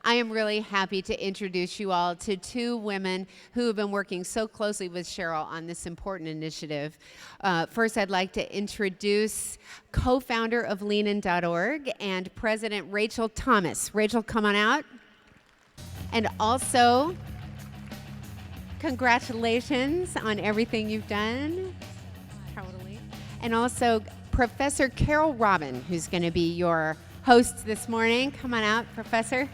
I am really happy to introduce you all to two women who have been working so closely with Carole on this important initiative. First, I'd like to introduce co-founder of leanin.org and President Rachel Thomas. Rachel, come on out. And also, congratulations on everything you've done. Totally. And also, Professor Carole Robin, who's going to be your host this morning. Come on out, Professor.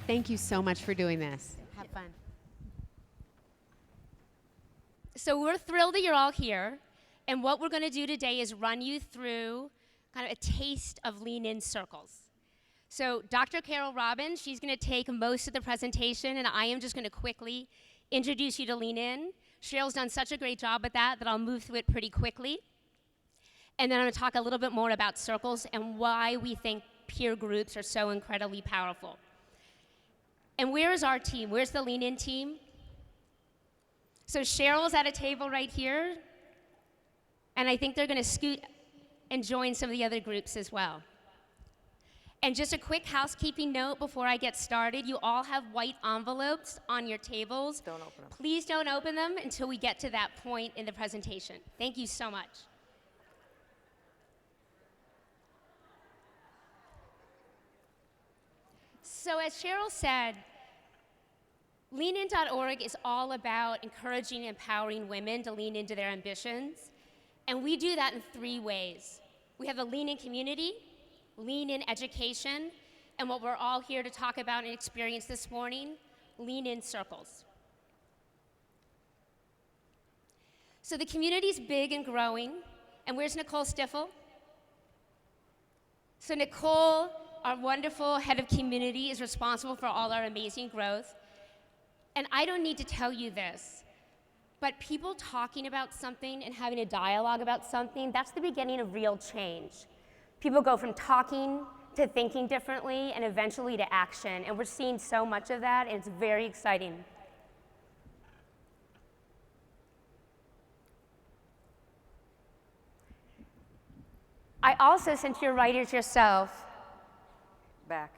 Thank you so much for doing this. Have fun. So we're thrilled that you're all here. And what we're going to do today is run you through kind of a taste of Lean In circles. So Dr. Carole Robin, she's going to take most of the presentation, and I am just going to quickly introduce you to Lean In. Cheryle's done such a great job at that I'll move through it pretty quickly. And then I'm going to talk a little bit more about circles and why we think peer groups are so incredibly powerful. And where is our team? Where's the Lean In team? So Cheryl's at a table right here, and I think they're going to scoot and join some of the other groups as well. And just a quick housekeeping note before I get started, you all have white envelopes on your tables. Don't open them. Please don't open them until we get to that point in the presentation. Thank you so much. So as Carole said, leanin.org is all about encouraging and empowering women to lean into their ambitions. And we do that in 3 ways. We have the Lean In community, Lean In education, and what we're all here to talk about and experience this morning, Lean In circles. So the community's big and growing, and where's Nicole Stiffel? So Nicole, our wonderful head of community, is responsible for all our amazing growth. And I don't need to tell you this, but people talking about something and having a dialogue about something, that's the beginning of real change. People go from talking to thinking differently and eventually to action, and we're seeing so much of that, and it's very exciting. I also, since you're writers yourself, I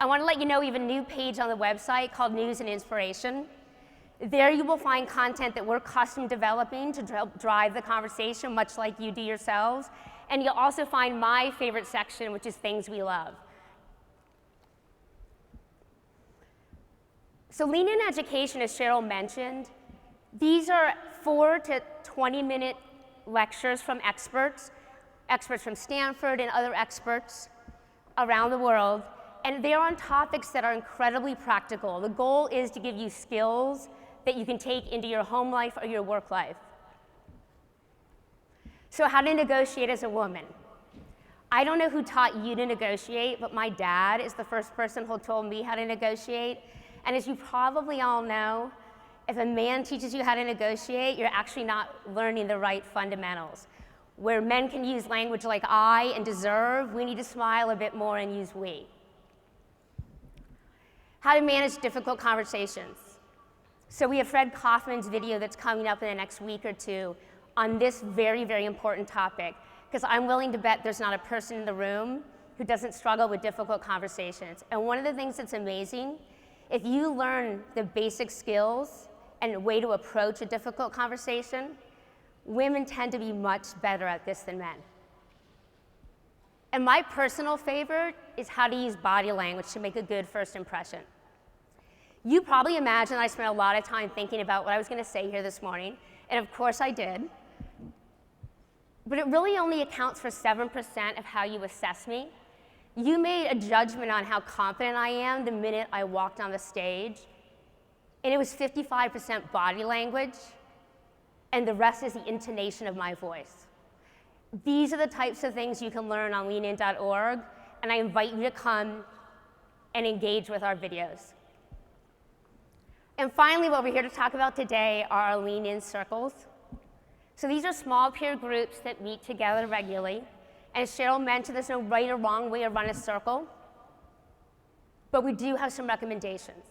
want to let you know we have a new page on the website called News and Inspiration. There you will find content that we're custom developing to drive the conversation, much like you do yourselves. And you'll also find my favorite section, which is Things We Love. So Lean In education, as Carole mentioned, these are 4 to 20-minute lectures from experts from Stanford and other experts around the world. And they're on topics that are incredibly practical. The goal is to give you skills that you can take into your home life or your work life. So how to negotiate as a woman. I don't know who taught you to negotiate, but my dad is the first person who told me how to negotiate. And as you probably all know, if a man teaches you how to negotiate, you're actually not learning the right fundamentals. Where men can use language like I and deserve, we need to smile a bit more and use we. How to manage difficult conversations. So we have Fred Kaufman's video that's coming up in the next week or 2 on this very, very important topic, because I'm willing to bet there's not a person in the room who doesn't struggle with difficult conversations. And one of the things that's amazing, if you learn the basic skills and a way to approach a difficult conversation, women tend to be much better at this than men. And my personal favorite is how to use body language to make a good first impression. You probably imagine I spent a lot of time thinking about what I was going to say here this morning, and of course I did. But it really only accounts for 7% of how you assess me. You made a judgment on how confident I am the minute I walked on the stage, and it was 55% body language, and the rest is the intonation of my voice. These are the types of things you can learn on leanin.org, and I invite you to come and engage with our videos. And finally, what we're here to talk about today are our Lean In circles. So these are small peer groups that meet together regularly. And as Carole mentioned, there's no right or wrong way to run a circle, but we do have some recommendations.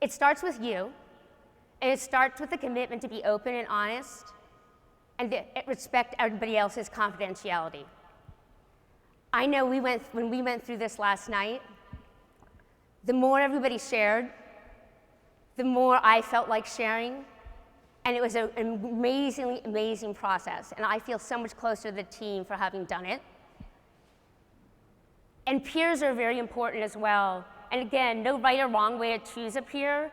It starts with you, and it starts with the commitment to be open and honest and to respect everybody else's confidentiality. I know when we went through this last night, the more everybody shared, the more I felt like sharing, and it was an amazingly amazing process, and I feel so much closer to the team for having done it. And peers are very important as well. And again, no right or wrong way to choose a peer,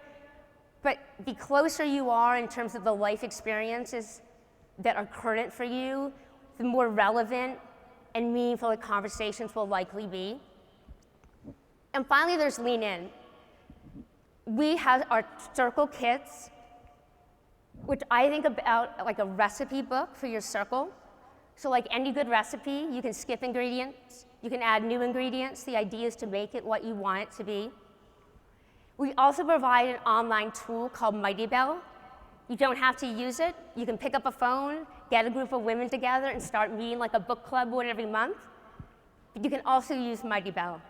but the closer you are in terms of the life experiences that are current for you, the more relevant and meaningful the conversations will likely be. And finally, there's Lean In. We have our circle kits, which I think about like a recipe book for your circle. So like any good recipe, you can skip ingredients, you can add new ingredients. The idea is to make it what you want it to be. We also provide an online tool called Mighty Bell. You don't have to use it. You can pick up a phone, get a group of women together and start meeting like a book club would every month. But you can also use Mighty Bell.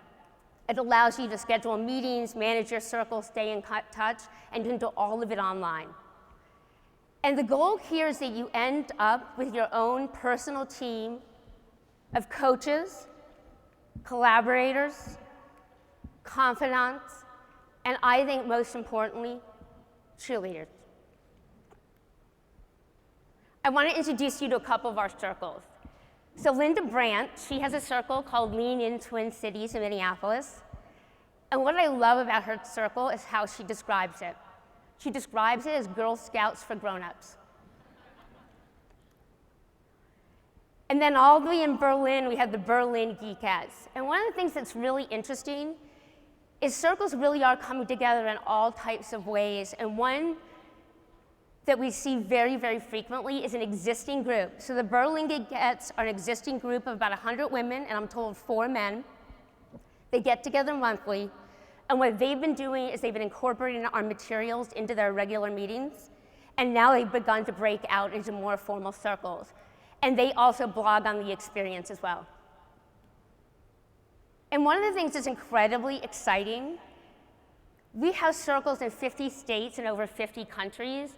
It allows you to schedule meetings, manage your circle, stay in touch, and you can do all of it online. And the goal here is that you end up with your own personal team of coaches, collaborators, confidants, and I think most importantly, cheerleaders. I want to introduce you to a couple of our circles. So Linda Brandt, she has a circle called Lean In Twin Cities in Minneapolis. And what I love about her circle is how she describes it. She describes it as Girl Scouts for grown-ups. And then all the way in Berlin, we have the Berlin Geekettes. And one of the things that's really interesting is circles really are coming together in all types of ways. And one that we see very, very frequently is an existing group. So the Berlin Geekettes are an existing group of about 100 women, and I'm told 4 men. They get together monthly. And what they've been doing is they've been incorporating our materials into their regular meetings, and now they've begun to break out into more formal circles. And they also blog on the experience as well. And one of the things that's incredibly exciting, we have circles in 50 states and over 50 countries.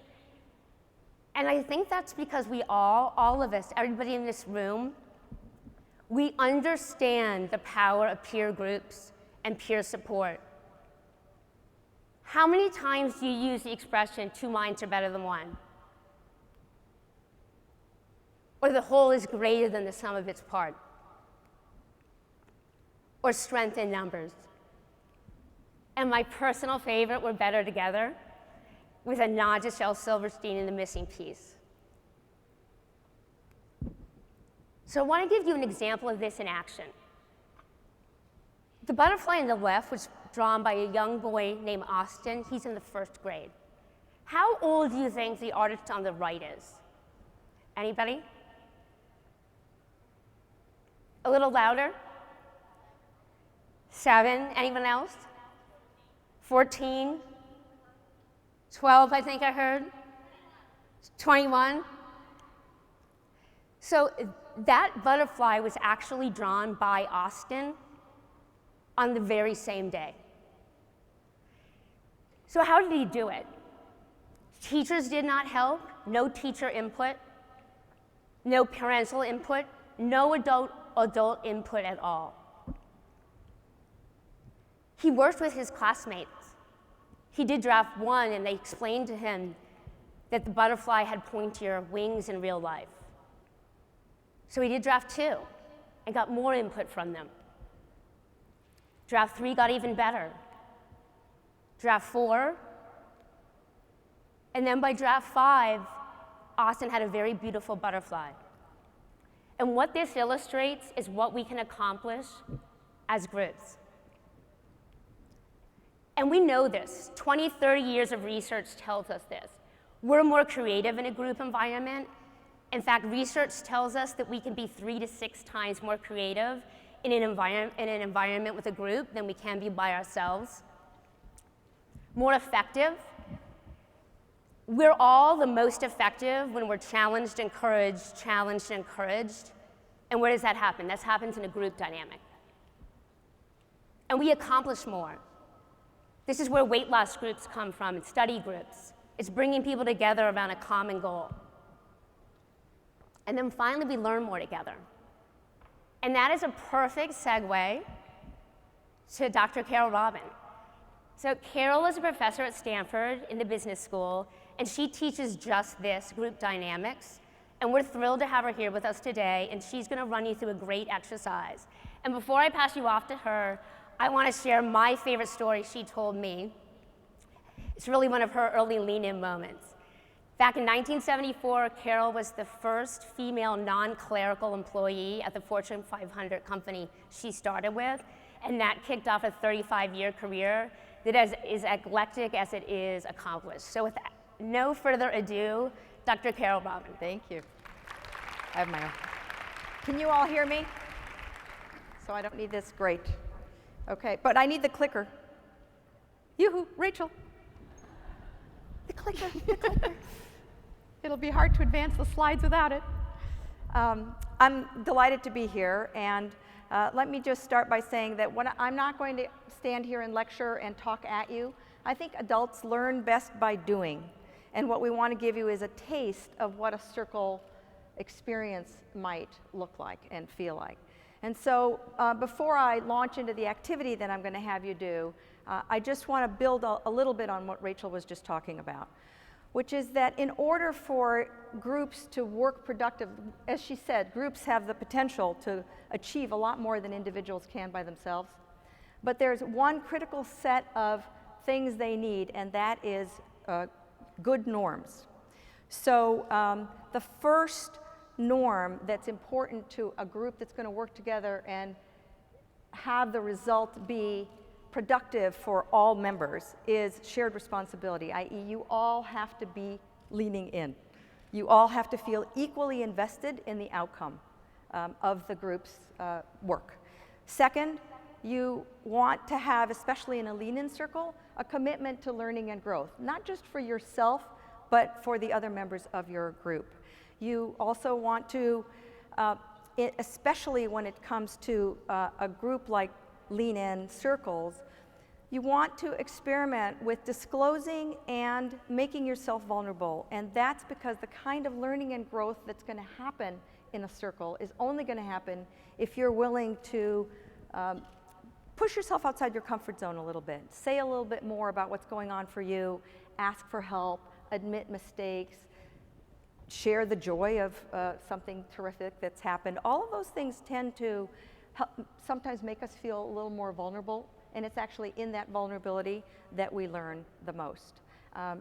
And I think that's because we all of us, everybody in this room, we understand the power of peer groups and peer support. How many times do you use the expression, 2 minds are better than 1? Or the whole is greater than the sum of its part? Or strength in numbers? And my personal favorite, we're better together, with a nod to Shel Silverstein in The Missing Piece. So I want to give you an example of this in action. The butterfly on the left was drawn by a young boy named Austin. He's in the 1st grade. How old do you think the artist on the right is? Anybody? A little louder? 7, anyone else? 14? 12, I think I heard? 21? So that butterfly was actually drawn by Austin on the very same day. So how did he do it? Teachers did not help, no teacher input, no parental input, no adult input at all. He worked with his classmates. He did draft 1, and they explained to him that the butterfly had pointier wings in real life. So he did draft 2 and got more input from them. Draft 3 got even better. Draft 4, and then by draft 5, Austin had a very beautiful butterfly. And what this illustrates is what we can accomplish as groups. And we know this. 20, 30 years of research tells us this. We're more creative in a group environment. In fact, research tells us that we can be 3 to 6 times more creative in an environment with a group than we can be by ourselves. More effective. We're all the most effective when we're challenged, encouraged, challenged, encouraged. And where does that happen? That happens in a group dynamic. And we accomplish more. This is where weight loss groups come from, and study groups. It's bringing people together around a common goal. And then finally, we learn more together. And that is a perfect segue to Dr. Carole Robin. So Carole is a professor at Stanford in the business school, and she teaches just this, group dynamics. And we're thrilled to have her here with us today, and she's gonna run you through a great exercise. And before I pass you off to her, I wanna share my favorite story she told me. It's really one of her early lean-in moments. Back in 1974, Carole was the first female non-clerical employee at the Fortune 500 company she started with, and that kicked off a 35-year career that is as eclectic as it is accomplished. So with no further ado, Dr. Carole Robin. Thank you. I have my own. Can you all hear me? So I don't need this, great. Okay, but I need the clicker. Yoo-hoo, Rachel. The clicker, the clicker. It'll be hard to advance the slides without it. I'm delighted to be here, and let me just start by saying that I'm not going to stand here and lecture and talk at you. I think adults learn best by doing, and what we want to give you is a taste of what a circle experience might look like and feel like. And so before I launch into the activity that I'm going to have you do, I just want to build a little bit on what Rachel was just talking about, which is that in order for groups to work productive, as she said, groups have the potential to achieve a lot more than individuals can by themselves. But there's one critical set of things they need, and that is good norms. So the first norm that's important to a group that's going to work together and have the result be productive for all members is shared responsibility, i.e. you all have to be leaning in. You all have to feel equally invested in the outcome of the group's work. Second, you want to have, especially in a lean-in circle, a commitment to learning and growth, not just for yourself, but for the other members of your group. You also want to, especially when it comes to a group like lean-in circles, you want to experiment with disclosing and making yourself vulnerable. And that's because the kind of learning and growth that's going to happen in a circle is only going to happen if you're willing to push yourself outside your comfort zone a little bit. Say a little bit more about what's going on for you, ask for help, admit mistakes, share the joy of something terrific that's happened. All of those things tend to sometimes make us feel a little more vulnerable, and it's actually in that vulnerability that we learn the most.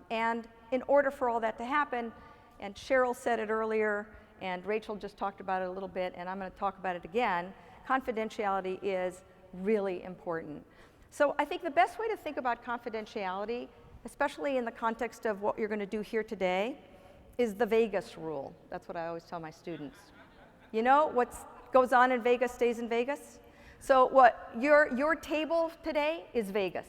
And in order for all that to happen, and Cheryl said it earlier, and Rachel just talked about it a little bit, and I'm going to talk about it again, confidentiality is really important. So I think the best way to think about confidentiality, especially in the context of what you're going to do here today, is the Vegas rule. That's what I always tell my students. You know, what goes on in Vegas stays in Vegas? So what your table today is Vegas.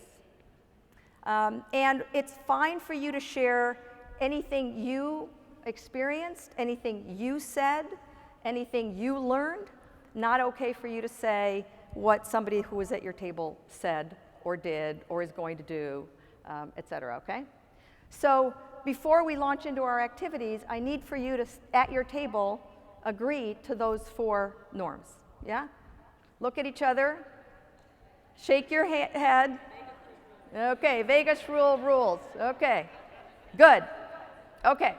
And it's fine for you to share anything you experienced, anything you said, anything you learned. Not okay for you to say what somebody who was at your table said or did or is going to do, et cetera, okay? So before we launch into our activities, I need for you to, at your table, agree to those 4 norms, yeah? Look at each other, shake your head. Okay, Vegas rules, okay, good, okay.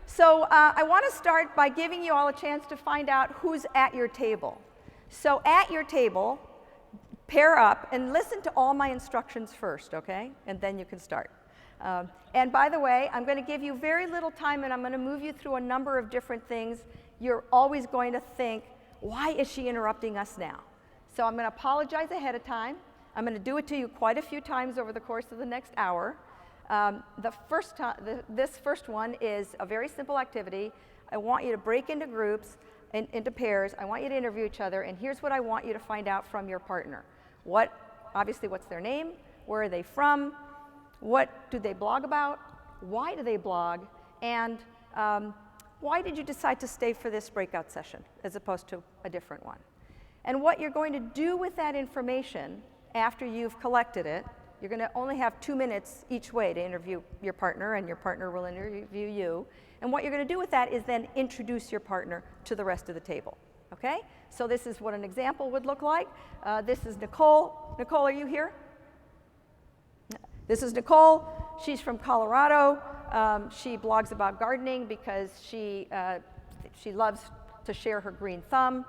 So I want to start by giving you all a chance to find out who's at your table. So at your table, pair up and listen to all my instructions first, okay? And then you can start. And by the way, I'm going to give you very little time, and I'm going to move you through a number of different things. You're always going to think, why is she interrupting us now? So I'm going to apologize ahead of time. I'm going to do it to you quite a few times over the course of the next hour. This first one is a very simple activity. I want you to break into groups, into pairs. I want you to interview each other, and here's what I want you to find out from your partner. Obviously, what's their name? Where are they from? What do they blog about? Why do they blog? And why did you decide to stay for this breakout session as opposed to a different one? And what you're going to do with that information after you've collected it, you're going to only have 2 minutes each way to interview your partner, and your partner will interview you. And what you're going to do with that is then introduce your partner to the rest of the table. Okay? So this is what an example would look like. This is Nicole. Nicole, are you here? This is Nicole. She's from Colorado. She blogs about gardening because she loves to share her green thumb.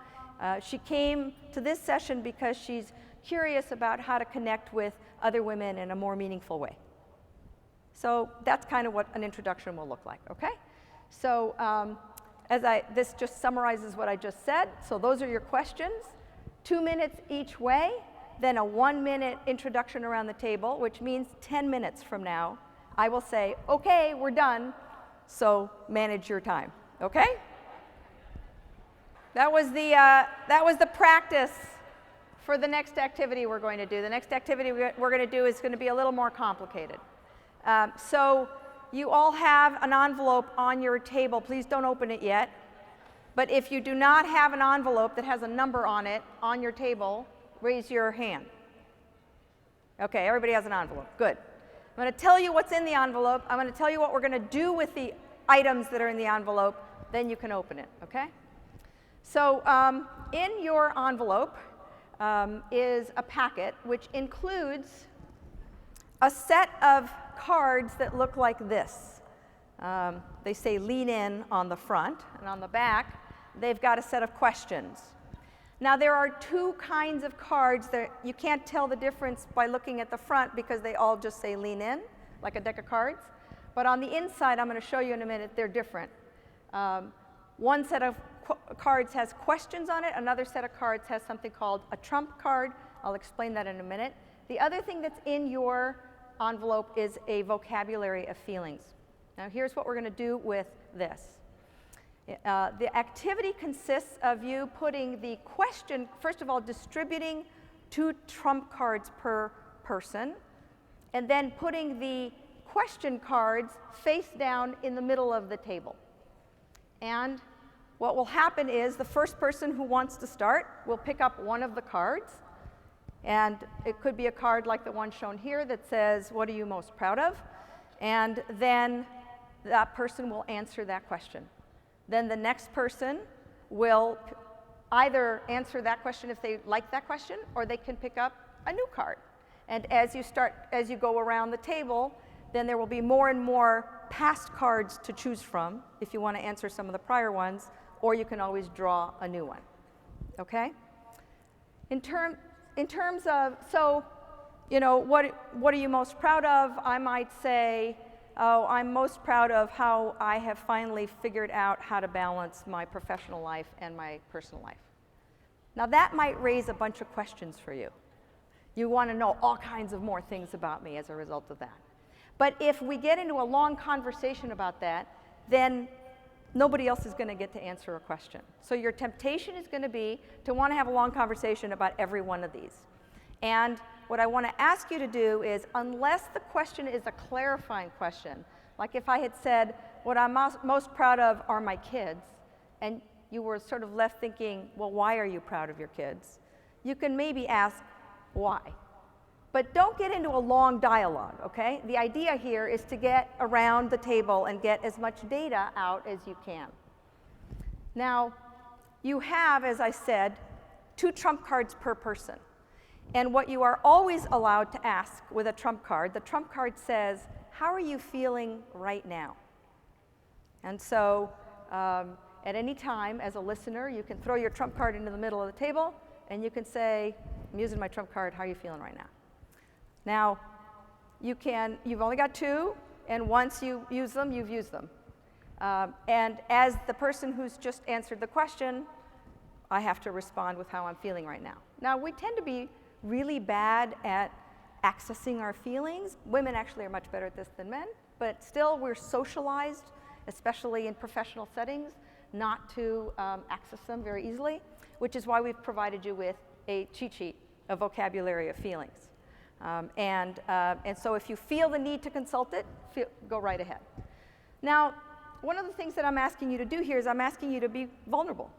She came to this session because she's curious about how to connect with other women in a more meaningful way. So that's kind of what an introduction will look like, okay? So this just summarizes what I just said. So those are your questions. 2 minutes each way, then a 1-minute introduction around the table, which means 10 minutes from now, I will say, okay, we're done, so manage your time, okay? That was the practice for the next activity we're going to do. The next activity we're going to do is going to be a little more complicated. So you all have an envelope on your table. Please don't open it yet. But if you do not have an envelope that has a number on it on your table, raise your hand. Okay, everybody has an envelope. Good. I'm going to tell you what's in the envelope. I'm going to tell you what we're going to do with the items that are in the envelope. Then you can open it, okay? So in your envelope is a packet which includes a set of cards that look like this. They say lean in on the front, and on the back they've got a set of questions. Now there are 2 kinds of cards that you can't tell the difference by looking at the front because they all just say lean in, like a deck of cards. But on the inside, I'm going to show you in a minute, they're different. One set of cards has questions on it. Another set of cards has something called a trump card. I'll explain that in a minute. The other thing that's in your envelope is a vocabulary of feelings. Now here's what we're going to do with this. The activity consists of you putting the question, first of all, distributing 2 trump cards per person, and then putting the question cards face down in the middle of the table. And what will happen is the first person who wants to start will pick up one of the cards, and it could be a card like the one shown here that says, what are you most proud of? And then that person will answer that question. Then the next person will either answer that question if they like that question, or they can pick up a new card. And as you go around the table, then there will be more and more past cards to choose from if you want to answer some of the prior ones, or you can always draw a new one, okay? In terms of, so, you know, what are you most proud of? I might say, oh, I'm most proud of how I have finally figured out how to balance my professional life and my personal life. Now that might raise a bunch of questions for you. You want to know all kinds of more things about me as a result of that. But if we get into a long conversation about that, then nobody else is going to get to answer a question. So your temptation is going to be to want to have a long conversation about every one of these. And what I want to ask you to do is, unless the question is a clarifying question, like if I had said, what I'm most proud of are my kids, and you were sort of left thinking, well, why are you proud of your kids? You can maybe ask, why? But don't get into a long dialogue, okay? The idea here is to get around the table and get as much data out as you can. Now, you have, as I said, 2 trump cards per person. And what you are always allowed to ask with a trump card, the trump card says, how are you feeling right now? And so at any time, as a listener, you can throw your trump card into the middle of the table, and you can say, I'm using my trump card, how are you feeling right now? Now, you've only got 2, and once you use them, you've used them. And as the person who's just answered the question, I have to respond with how I'm feeling right now. Now, we tend to be really bad at accessing our feelings. Women actually are much better at this than men, but still we're socialized, especially in professional settings, not to access them very easily, which is why we've provided you with a cheat sheet, a vocabulary of feelings. And so if you feel the need to consult it, go right ahead. Now, one of the things that I'm asking you to do here is I'm asking you to be vulnerable.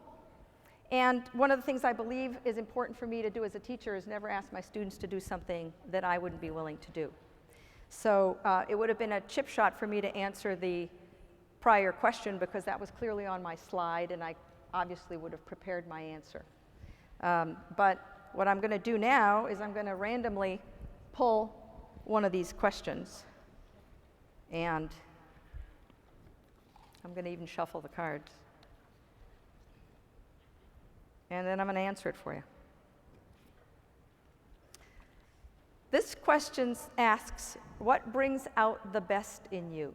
And one of the things I believe is important for me to do as a teacher is never ask my students to do something that I wouldn't be willing to do. So it would have been a chip shot for me to answer the prior question because that was clearly on my slide, and obviously would have prepared my answer. But what I'm going to do now is I'm going to randomly pull one of these questions, and I'm going to even shuffle the cards. And then I'm going to answer it for you. This question asks, what brings out the best in you?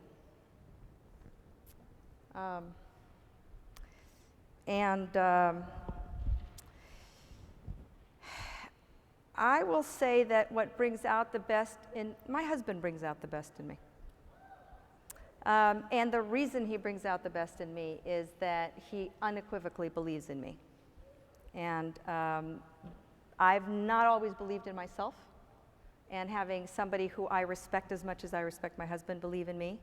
I will say that what brings out the best in, my husband brings out the best in me. And the reason he brings out the best in me is that he unequivocally believes in me. And I've not always believed in myself. And having somebody who I respect as much as I respect my husband believe in me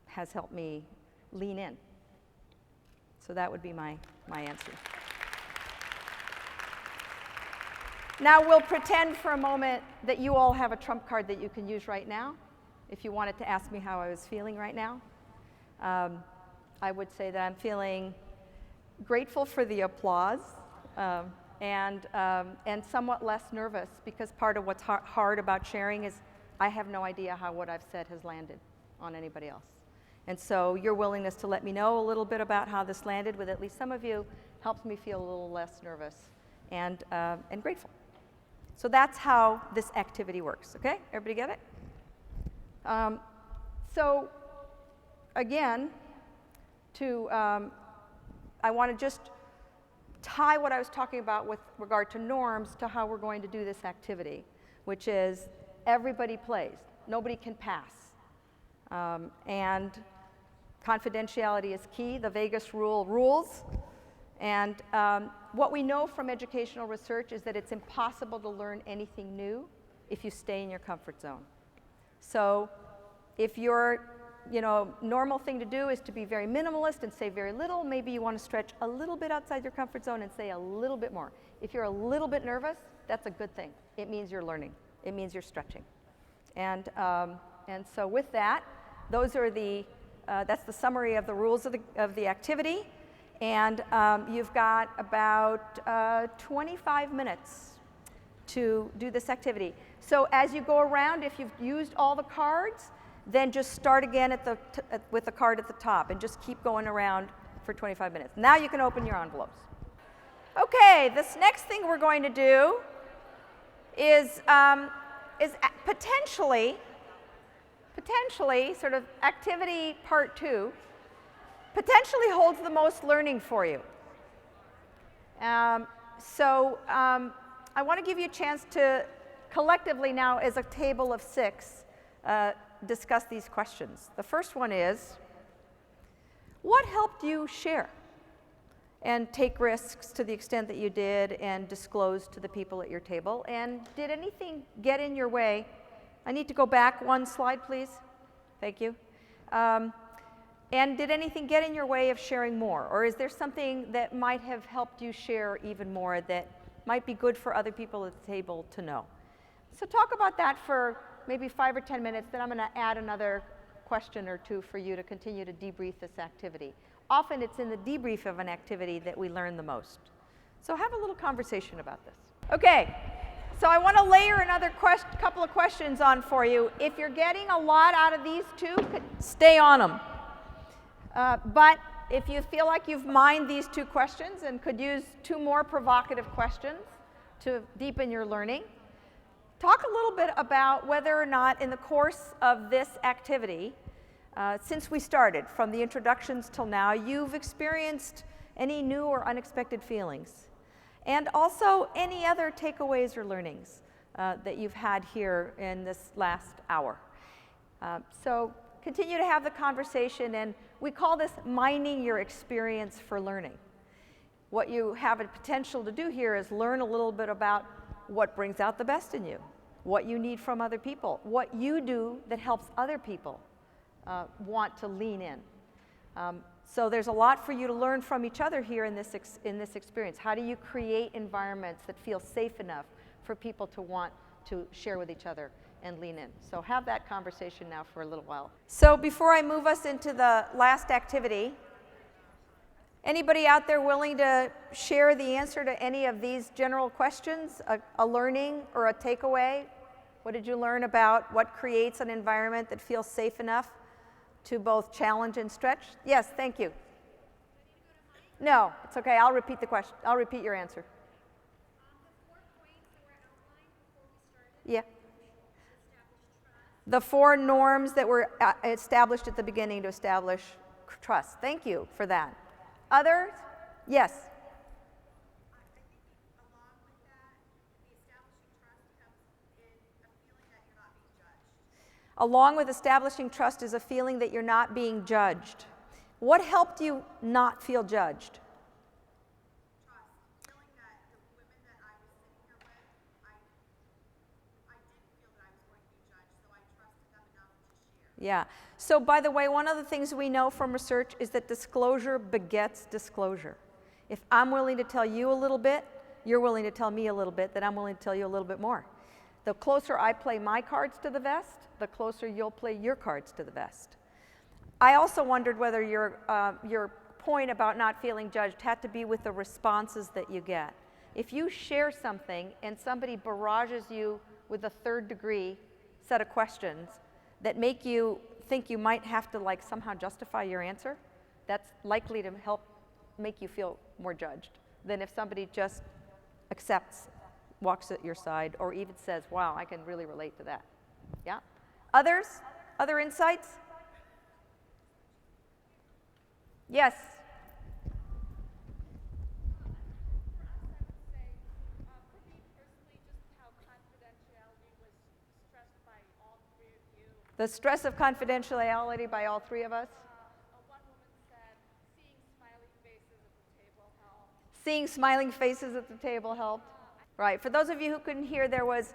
has helped me lean in. So that would be my answer. Now we'll pretend for a moment that you all have a trump card that you can use right now. If you wanted to ask me how I was feeling right now, I would say that I'm feeling grateful for the applause and somewhat less nervous, because part of what's hard about sharing is I have no idea how what I've said has landed on anybody else. And so your willingness to let me know a little bit about how this landed with at least some of you helps me feel a little less nervous and grateful. So that's how this activity works, okay? Everybody get it? So again, I want to just tie what I was talking about with regard to norms to how we're going to do this activity, which is everybody plays. Nobody can pass. And confidentiality is key. The Vegas rule rules. And what we know from educational research is that it's impossible to learn anything new if you stay in your comfort zone. So if your normal thing to do is to be very minimalist and say very little, maybe you want to stretch a little bit outside your comfort zone and say a little bit more. If you're a little bit nervous, that's a good thing. It means you're learning. It means you're stretching. And so with that, those are that's the summary of the rules of the activity. And you've got about 25 minutes to do this activity. So as you go around, if you've used all the cards, then just start again with the card at the top and just keep going around for 25 minutes. Now you can open your envelopes. Okay, this next thing we're going to do is potentially sort of activity part 2, potentially holds the most learning for you. So I want to give you a chance to collectively now, as a table of 6, discuss these questions. The first one is, what helped you share and take risks to the extent that you did and disclose to the people at your table? And did anything get in your way? I need to go back one slide, please. Thank you. And did anything get in your way of sharing more? Or is there something that might have helped you share even more that might be good for other people at the table to know? So talk about that for maybe 5 or 10 minutes, then I'm going to add another question or two for you to continue to debrief this activity. Often it's in the debrief of an activity that we learn the most. So have a little conversation about this. Okay, so I want to layer another couple of questions on for you. If you're getting a lot out of these two, stay on them. But if you feel like you've mined these 2 questions and could use 2 more provocative questions to deepen your learning, talk a little bit about whether or not in the course of this activity, since we started, from the introductions till now, you've experienced any new or unexpected feelings. And also any other takeaways or learnings that you've had here in this last hour. So continue to have the conversation, and we call this mining your experience for learning. What you have a potential to do here is learn a little bit about what brings out the best in you, what you need from other people, what you do that helps other people want to lean in. So there's a lot for you to learn from each other here in this experience. How do you create environments that feel safe enough for people to want to share with each other and lean in? So have that conversation now for a little while. So before I move us into the last activity, Anybody out there willing to share the answer to any of these general questions? A learning or a takeaway? What did you learn about what creates an environment that feels safe enough to both challenge and stretch? Yes, thank you. No, it's okay. I'll repeat the question. I'll repeat your answer. Yeah. The 4 norms that were established at the beginning to establish trust. Thank you for that. Others? Yes. Along with establishing trust is a feeling that you're not being judged. What helped you not feel judged? Trust. Feeling that the women that I was sitting here with, I didn't feel that I was going to be judged, so I trusted them enough to share. Yeah. So by the way, one of the things we know from research is that disclosure begets disclosure. If I'm willing to tell you a little bit, you're willing to tell me a little bit, then I'm willing to tell you a little bit more. The closer I play my cards to the vest, the closer you'll play your cards to the vest. I also wondered whether your point about not feeling judged had to be with the responses that you get. If you share something and somebody barrages you with a 3rd-degree set of questions that make you think you might have to like somehow justify your answer, that's likely to help make you feel more judged than if somebody just accepts, walks at your side, or even says, wow, I can really relate to that. Yeah? Others? Other insights? Yes. The stress of confidentiality by all 3 of us? One woman said, seeing smiling faces at the table helped. Seeing smiling faces at the table helped. Right. For those of you who couldn't hear, there was,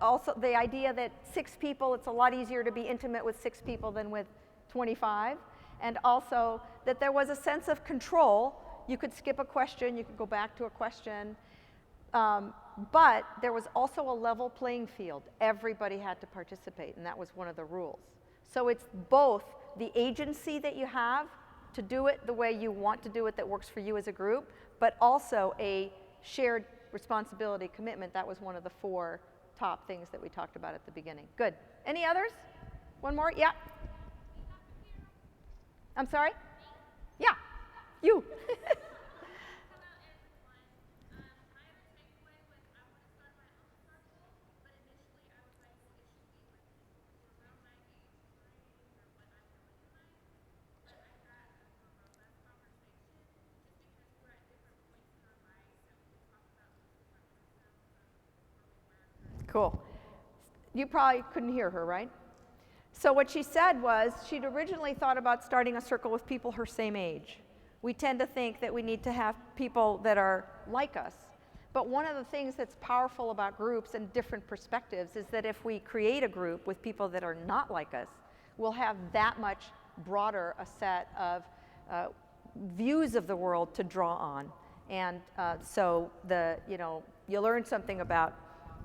also the idea that 6 people, it's a lot easier to be intimate with 6 people than with 25. And also that there was a sense of control. You could skip a question, you could go back to a question. But there was also a level playing field. Everybody had to participate, and that was one of the rules. So it's both the agency that you have to do it the way you want to do it that works for you as a group, but also a shared responsibility commitment. That was one of the 4 top things that we talked about at the beginning. Good. Any others? One more? Yeah. I'm sorry? Yeah. You. Cool. You probably couldn't hear her, right? So what she said was she'd originally thought about starting a circle with people her same age. We tend to think that we need to have people that are like us. But one of the things that's powerful about groups and different perspectives is that if we create a group with people that are not like us, we'll have that much broader a set of views of the world to draw on. And so you learn something about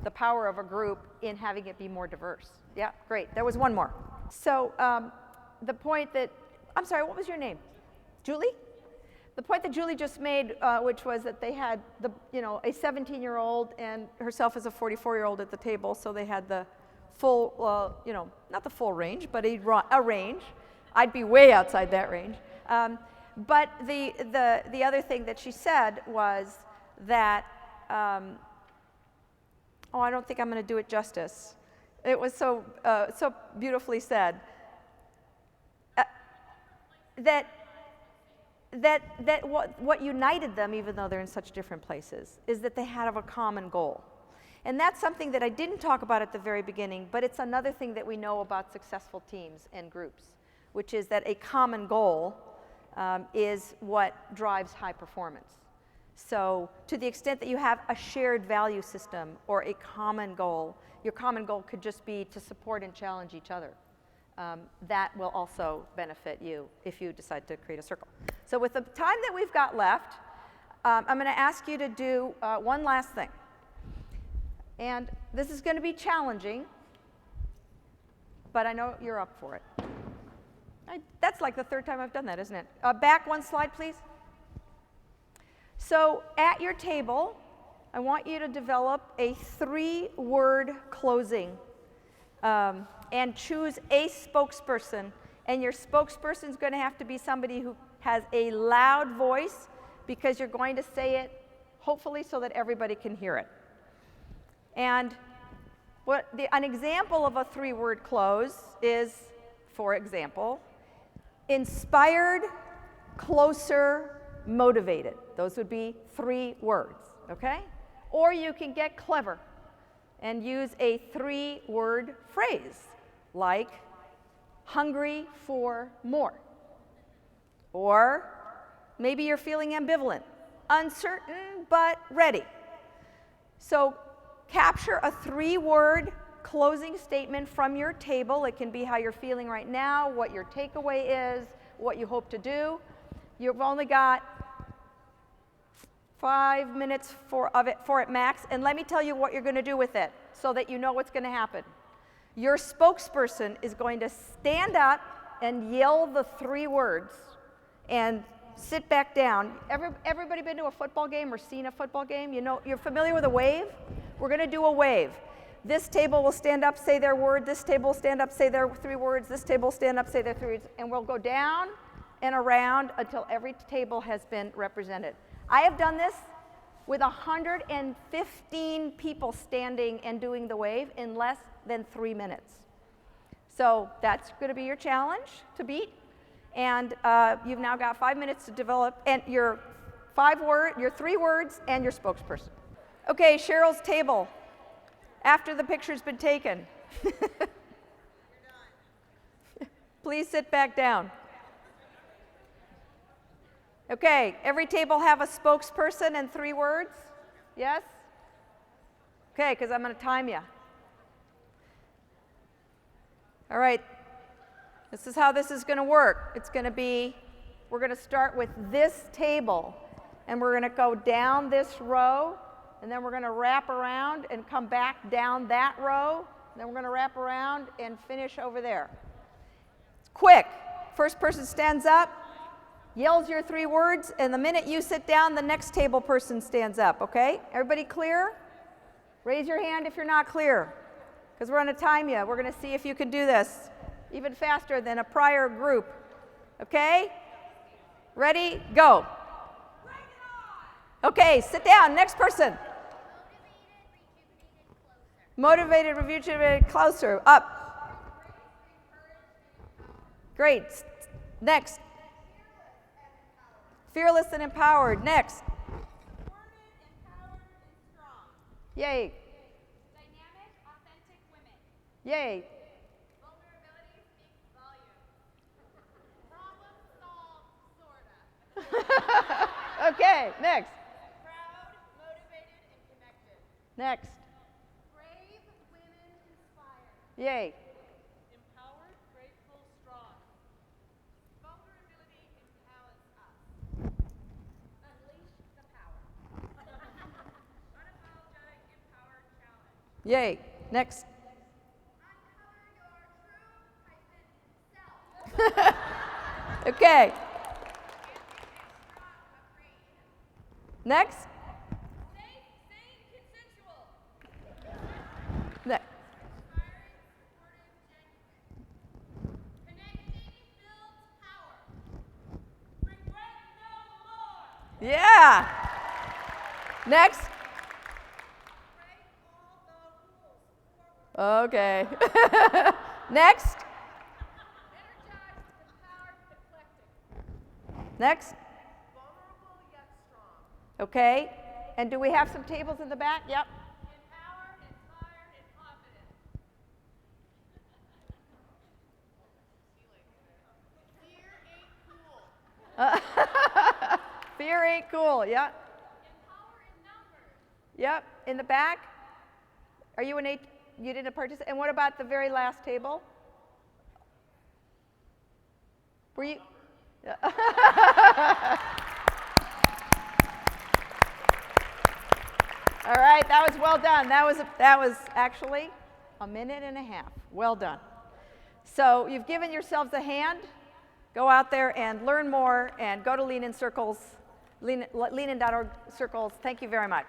the power of a group in having it be more diverse. Yeah, great. There was one more. So the point that, I'm sorry, what was your name? Julie? The point that Julie just made, which was that they had a 17-year-old and herself as a 44-year-old at the table, so they had the full, not the full range, but a range. I'd be way outside that range. But the other thing that she said was that, I don't think I'm going to do it justice. It was so beautifully said. That what united them, even though they're in such different places, is that they had a common goal. And that's something that I didn't talk about at the very beginning, but it's another thing that we know about successful teams and groups, which is that a common goal is what drives high performance. So to the extent that you have a shared value system or a common goal, your common goal could just be to support and challenge each other. That will also benefit you if you decide to create a circle. So with the time that we've got left, I'm going to ask you to do one last thing. And this is going to be challenging, but I know you're up for it. That's like the 3rd time I've done that, isn't it? Back one slide, please. So at your table, I want you to develop a 3-word closing and choose a spokesperson. And your spokesperson is going to have to be somebody who has a loud voice, because you're going to say it, hopefully, so that everybody can hear it. And an example of a 3-word close is, for example, inspired, closer, motivated. Those would be 3 words, okay? Or you can get clever and use a 3-word phrase, like hungry for more. Or maybe you're feeling ambivalent, uncertain but ready. So capture a 3-word closing statement from your table. It can be how you're feeling right now, what your takeaway is, what you hope to do. You've only got 5 minutes for it max, and let me tell you what you're going to do with it so that you know what's going to happen. Your spokesperson is going to stand up and yell the 3 words and sit back down. Everybody been to a football game or seen a football game? You know, you're familiar with a wave? We're going to do a wave. This table will stand up, say their word. This table will stand up, say their 3 words. This table will stand up, say their 3 words. And we'll go down and around until every table has been represented. I have done this with 115 people standing and doing the wave in less than 3 minutes. So that's going to be your challenge to beat. And you've now got 5 minutes to develop and your 3 words and your spokesperson. Okay, Cheryl's table. After the picture's been taken, please sit back down. Okay, every table have a spokesperson and 3 words? Yes? Okay, because I'm going to time you. All right, this is how this is going to work. It's going to be, we're going to start with this table, and we're going to go down this row, and then we're going to wrap around and come back down that row, and then we're going to wrap around and finish over there. It's quick. First person stands up, yells your 3 words, and the minute you sit down, the next table person stands up, okay? Everybody clear? Raise your hand if you're not clear, because we're going to time you. We're going to see if you can do this even faster than a prior group, okay? Ready? Go. Okay, sit down. Next person. Motivated, rejuvenated, closer. Up. Great. Next. Fearless and empowered. Next. Supported, empowered, and strong. Yay. Dynamic, authentic women. Yay. Vulnerability speaks volumes. Problem solved, sorta. Okay, next. Proud, motivated, and connected. Next. Brave, women, inspired. Yay. Empowered, grateful, strong. Vulnerability empowers us. Unleash the power. Unapologetic, empowered, challenge. Yay. Next. Uncover your true self. Okay. Next. Safe, sane, consensual. Next. Inspiring, supportive, genuine. Connecting builds power. Regret no more. Yeah. Next. Break all the rules. Forward. Okay. Next. Energized, empowered, eclectic. Next. Vulnerable yet strong. Okay. And do we have some tables in the back? Yep. Empowered, inspired, and confident. Fear ain't cool. Fear ain't cool. Yep. Empower in numbers. Yep. In the back. Are you an eight? You didn't participate. And what about the very last table? Were you? All right, that was well done. That was actually a minute and a half. Well done. So you've given yourselves a hand. Go out there and learn more and go to Lean in Circles Leanin.org circles, thank you very much.